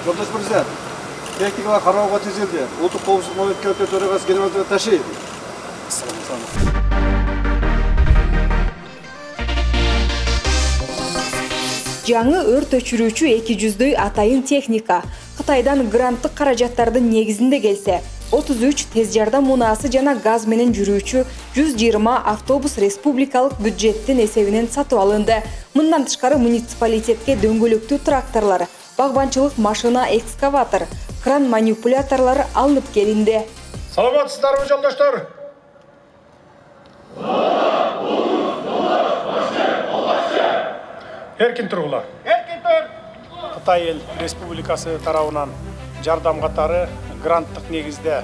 Жолдаш президент, техникаға қарауға тезелді. Ұлттық қауіпсіздік комитеті төрағасы генерал Ташиев. Жаңы өрт өчүрүүчү 200 атайын техника Кытайдан гранттык каражаттардын негизинде келсе, 33 тез жардам унаасы жана газ менен жүрүүчү 120 автобус республикалык бюджеттин эсебинен сатып алынды. Мындан тышкары муниципалитетке дөңгөлөктүү тракторлор, багбанчылык машина, экскаватор, кран манипуляторлору алынып келинди. Саламатсыздарбы, жолдоштор? Эркин тургула. Эркин тур. Кытай эл республикасы тарабынан жардам катары гранттык негизде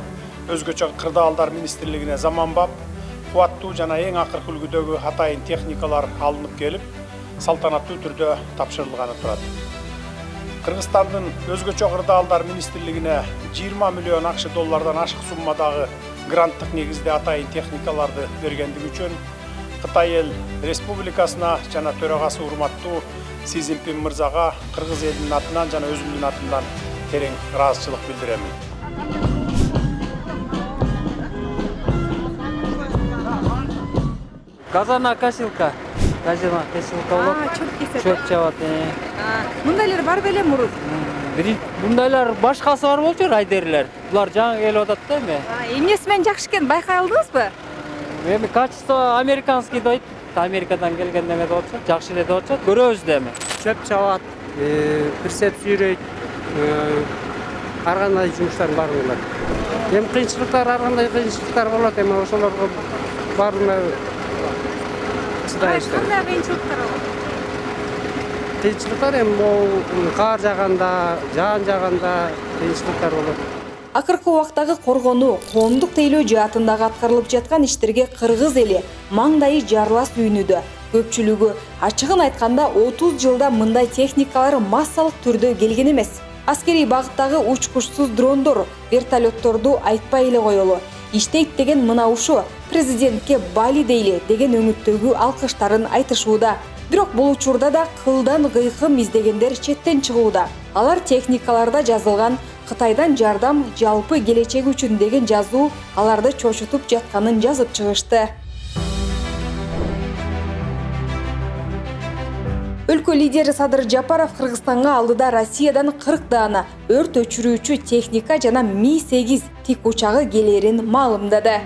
өзгөчө кырдаалдар министрлигине заманбап, кубаттуу жана эң акыркы үлгүдөгү атайын техникалар алынып келип, салтанаттуу түрдө тапшырылганы турат. Кыргызстандын өзгөчө кырдаалдар министрлигине 20 миллион акш доллардан ашык суммадагы гранттык негизде атайын техникаларды бергендиги үчүн Кытай эл республикасына жана төрагасы урматтуу Си Цзиньпин мырзага кыргыз элинин атынан жана өзүмдүн атымдан терең ыраазычылык билдиремин. Газонокосилка. Газонокосилка болот. Чөп чабат. Мындайлар бар беле мурут? Мындайлар башкасы бар болчу, райдерлер. Булар жаңы келип атат да эми. Эмнеси менен жакшы экен, байкай алдыңызбы? Эми качество американский дейт. Америкадан келген неме деп атышат, жакшы эле деп атышат. Көрөбүз да эми. Чөп чабат, прицеп сүйрөйт, ар кандай жумуштардын баарын кылат. Эми кыйынчылыктар, ар кандай кыйынчылыктар болот, эми ошолорго баарына чыдайбыз. Кандай кыйынчылыктар болот? Кыйынчылыктар эми кар жааганда, жаан жааганда кыйынчылыктар болот. Акыркы убактагы коргонуу, коомдук тейлөө жаатындагы аткарылып жаткан иштерге кыргыз эли маңдайы жарылас үйүнүдө. Көпчүлүгү ачыгын айтканда 30 жылда мындай техникалар массалык түрдө келген эмес. Аскерий багыттагы учкучсуз дрондор, вертолетторду айтпай эле коелу. Иштейт деген мына ушу, президентке Бали дейли деген өңүттөгү алкыштарын айтышууда. Бирок бул учурда да кылдан кыйкым издегендер четтен чыгууда. Алар техникаларда жазылган Кытайдан жардам жалпы келечек үчүн деген жазуу аларды чочутуп жатканын жазып чыгышты. Өлкө лидери Садыр Жапаров Кыргызстанга алдыда Россиядан 40 даана өрт өчүрүүчү техника жана Ми-8 тик учагы келерин маалымдады.